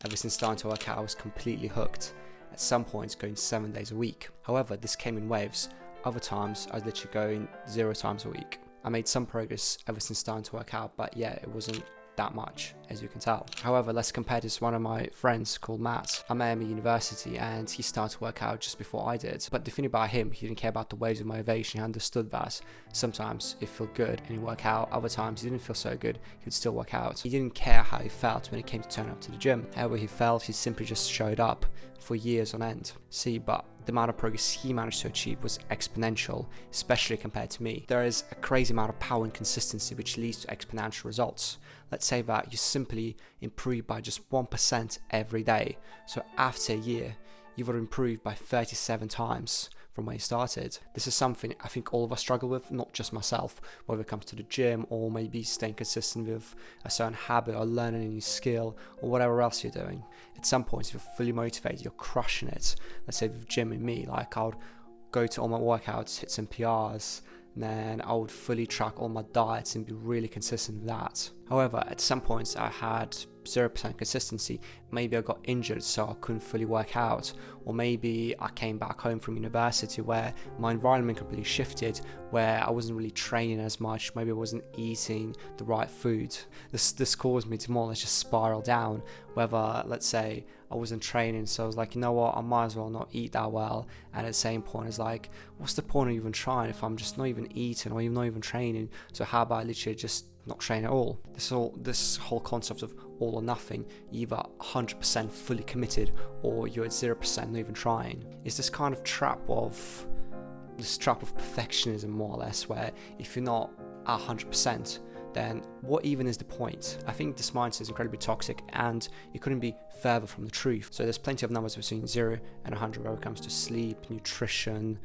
Ever since starting to work out, I was completely hooked. At some points going 7 days a week. However, this came in waves. Other times I was literally going 0 times a week. I made some progress ever since starting to work out, but yeah, it wasn't that much, as you can tell. However, let's compare this to one of my friends called Matt. I met him at university and he started to work out just before I did. But the thing about him, he didn't care about the waves of motivation. He understood that sometimes it felt good and he'd work out. Other times he didn't feel so good, he'd still work out. He didn't care how he felt when it came to turning up to the gym. However he felt, he simply just showed up for years on end. See, but the amount of progress he managed to achieve was exponential, especially compared to me. There is a crazy amount of power and consistency which leads to exponential results. Let's say that you simply improve by just 1% every day. So after a year, you would improve by 37 times from where you started. This is something I think all of us struggle with, not just myself, whether it comes to the gym or maybe staying consistent with a certain habit or learning a new skill or whatever else you're doing. At some point, if you're fully motivated, you're crushing it. Let's say with gym and me, like I would go to all my workouts, hit some PRs, and then I would fully track all my diets and be really consistent with that. However, at some points I had 0% consistency. Maybe I got injured so I couldn't fully work out, or maybe I came back home from university where my environment completely shifted, where I wasn't really training as much, maybe I wasn't eating the right food. This caused me to more or less just spiral down, whether let's say I wasn't training, so I was like, you know what, I might as well not eat that well, and at the same point it's like, what's the point of even trying if I'm just not even eating or even not even training? So how about I literally just not train at all? This whole concept of all or nothing, either 100% fully committed or you're at 0% not even trying, is this kind of trap of perfectionism, more or less, where if you're not at 100%, then what even is the point? I think this mindset is incredibly toxic and it couldn't be further from the truth. So there's plenty of numbers between 0 and 100 when it comes to sleep, nutrition,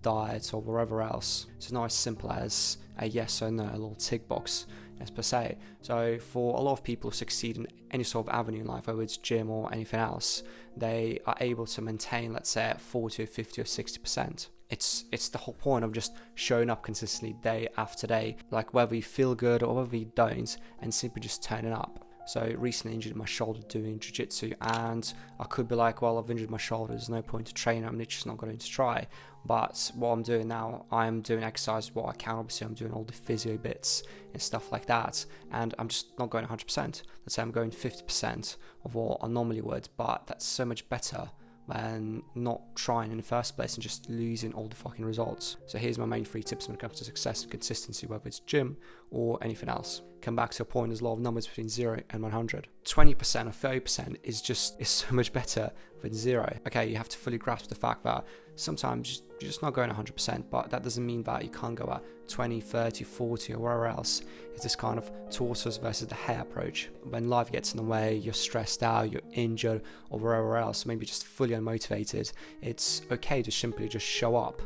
diet, or wherever else. It's not as simple as a yes or no, a little tick box as per se. So for a lot of people who succeed in any sort of avenue in life, whether it's gym or anything else, they are able to maintain, let's say, at 40 or 50 or 60%. It's the whole point of just showing up consistently day after day, like whether you feel good or whether you don't, and simply just turning up. So recently injured my shoulder doing jiu-jitsu, and I could be like, well, I've injured my shoulder, there's no point to train, I'm literally just not going to try. But what I'm doing now, I'm doing exercise what I can. Obviously I'm doing all the physio bits and stuff like that, and I'm just not going 100%. Let's say I'm going 50% of what I normally would, but that's so much better than not trying in the first place and just losing all the fucking results. So here's my main 3 tips when it comes to success and consistency, whether it's gym or anything else. Come back to a point, there's a lot of numbers between 0 and 100. 20% or 30% is so much better than 0. Okay, you have to fully grasp the fact that sometimes you're just not going 100%, but that doesn't mean that you can't go at 20, 30, 40 or wherever else. It's this kind of tortoise versus the hare approach. When life gets in the way, you're stressed out, you're injured or wherever else, maybe just fully unmotivated, it's okay to simply just show up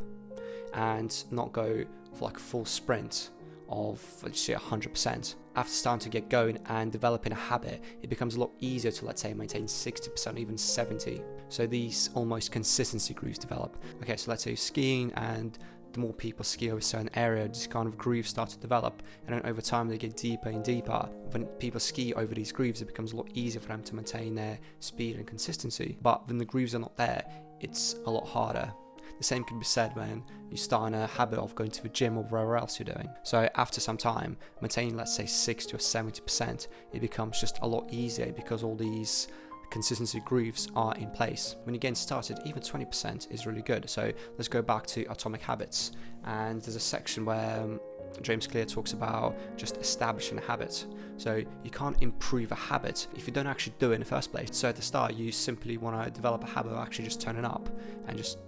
and not go for like a full sprint of, let's say, 100%. After starting to get going and developing a habit, it becomes a lot easier to, let's say, maintain 60%, even 70%. So these almost consistency grooves develop. Okay, so let's say you're skiing, and the more people ski over a certain area, these kind of grooves start to develop, and then over time they get deeper and deeper. When people ski over these grooves, it becomes a lot easier for them to maintain their speed and consistency. But when the grooves are not there, it's a lot harder. The same can be said when you start in a habit of going to the gym or wherever else you're doing. So after some time, maintaining, let's say, 60 or 70%, it becomes just a lot easier because all these consistency grooves are in place. When you're getting started, even 20% is really good. So let's go back to Atomic Habits, and there's a section where James Clear talks about just establishing a habit. So you can't improve a habit if you don't actually do it in the first place. So at the start, you simply want to develop a habit of actually just turning up and just,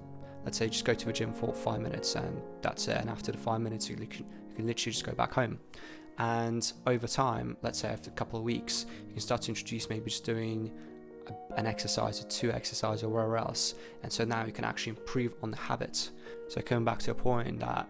let's say, just go to the gym for 5 minutes and that's it. And after the 5 minutes, you can literally just go back home. And over time, let's say after a couple of weeks, you can start to introduce maybe just doing an exercise or 2 exercises or wherever else. And so now you can actually improve on the habit. So coming back to a point that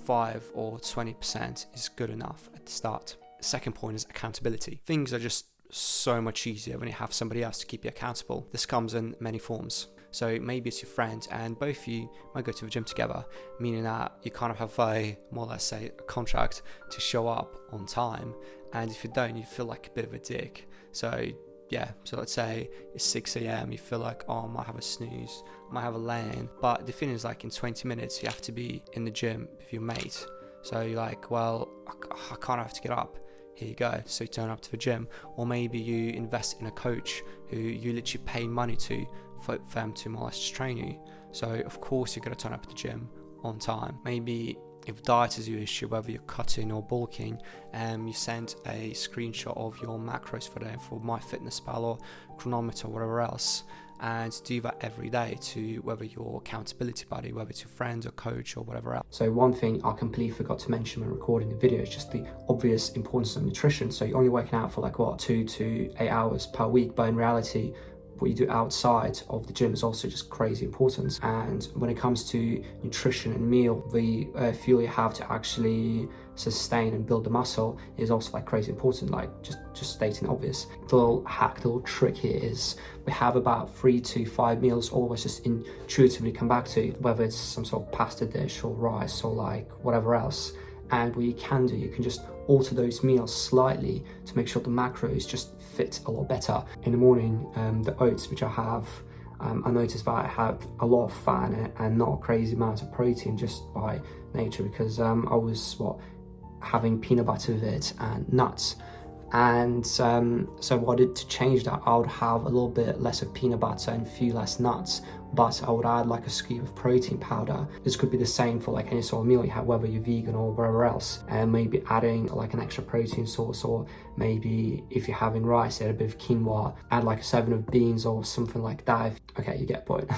5 or 20% is good enough at the start. The second point is accountability. Things are just so much easier when you have somebody else to keep you accountable. This comes in many forms. So maybe it's your friend and both of you might go to the gym together, meaning that you kind of have a, more or less say, a contract to show up on time. And if you don't, you feel like a bit of a dick. So yeah, so let's say it's 6 a.m, you feel like, oh, I might have a snooze, I might have a lay-in, but the thing is, like, in 20 minutes you have to be in the gym with your mate. So you're like, well, I can't have to get up. Here you go. So you turn up to the gym. Or maybe you invest in a coach who you literally pay money to for them to more or less just train you. So of course you're going to turn up at the gym on time. Maybe if diet is your issue, whether you're cutting or bulking, you send a screenshot of your macros for them for MyFitnessPal or Chronometer or whatever else, and do that every day to whether your accountability buddy, whether it's your friend or coach or whatever else. So one thing I completely forgot to mention when recording the video is just the obvious importance of nutrition. So you're only working out for like 2 to 8 hours per week, but in reality what you do outside of the gym is also just crazy important. And when it comes to nutrition and meal, the fuel you have to actually sustain and build the muscle is also like crazy important. Like just stating obvious. The little hack, the little trick here is we have about 3 to 5 meals always just intuitively come back to, whether it's some sort of pasta dish or rice or like whatever else. And what you can do, you can just alter those meals slightly to make sure the macros just fit a lot better. In the morning, the oats which I have, I noticed that I have a lot of fat in it and not a crazy amount of protein just by nature, because I was having peanut butter with it and nuts. And so what I did to change that, I would have a little bit less of peanut butter and a few less nuts, but I would add like a scoop of protein powder. This could be the same for like any sort of meal you have, whether you're vegan or wherever else, and maybe adding like an extra protein source, or maybe if you're having rice, add a bit of quinoa, add like a 7 of beans or something like that. Okay, you get the point.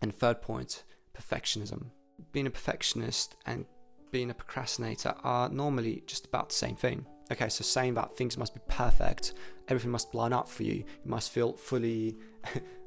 And third point, perfectionism. Being a perfectionist and being a procrastinator are normally just about the same thing. Okay, so saying that things must be perfect, everything must line up for you, you must feel fully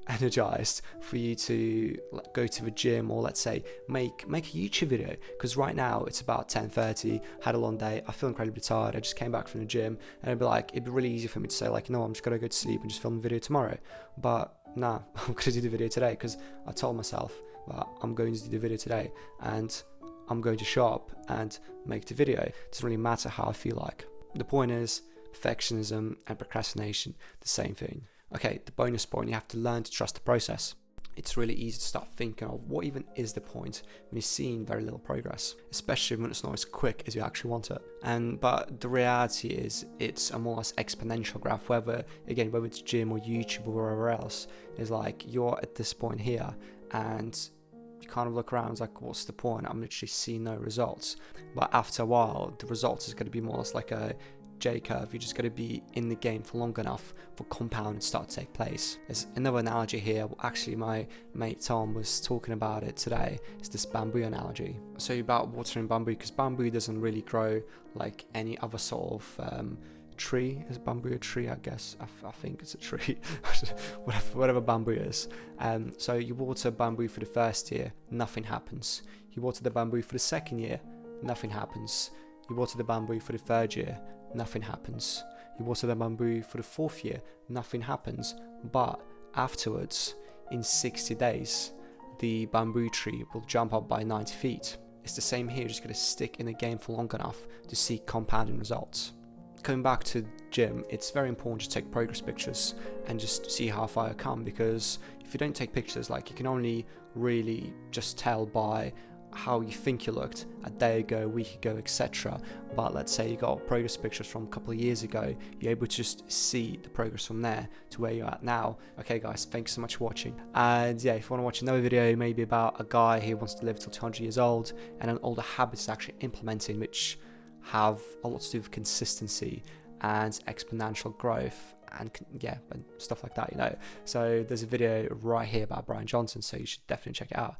energized for you to go to the gym, or let's say make a YouTube video, because right now it's about 10:30, had a long day, I feel incredibly tired, I just came back from the gym, and it'd be really easy for me to say like, no, I'm just gonna go to sleep and just film the video tomorrow. But nah, I'm gonna do the video today because I told myself that I'm going to do the video today, and I'm going to show up and make the video. It doesn't really matter how I feel like. The point is, perfectionism and procrastination, the same thing. Okay, the bonus point, you have to learn to trust the process. It's really easy to start thinking of what even is the point when you're seeing very little progress, especially when it's not as quick as you actually want it. But the reality is, it's a more or less exponential graph, whether it's gym or YouTube or wherever else, is like you're at this point here and you kind of look around, it's like, what's the point? I'm literally seeing no results. But after a while, the results is going to be more or less like a J-curve. You're just going to be in the game for long enough for compound to start to take place. There's another analogy here. Actually, my mate Tom was talking about it today. It's this bamboo analogy. So about watering bamboo, because bamboo doesn't really grow like any other sort of tree. Is bamboo a tree? I guess I think it's a tree. whatever bamboo is. So you water bamboo for the first year, nothing happens. You water the bamboo for the second year, nothing happens. You water the bamboo for the third year, nothing happens. You water the bamboo for the fourth year, nothing happens. But afterwards, in 60 days, the bamboo tree will jump up by 90 feet. It's the same here, just got to stick in the game for long enough to see compounding results. Coming back to gym, it's very important to take progress pictures and just see how far you come, because if you don't take pictures, like, you can only really just tell by how you think you looked a day ago, a week ago, etc. But let's say you got progress pictures from a couple of years ago, you're able to just see the progress from there to where you're at now. Okay guys, thanks so much for watching, and yeah, if you want to watch another video maybe about a guy who wants to live till 200 years old and then all the habits actually implementing, which have a lot to do with consistency and exponential growth and stuff like that, So there's a video right here about Brian Johnson, so you should definitely check it out.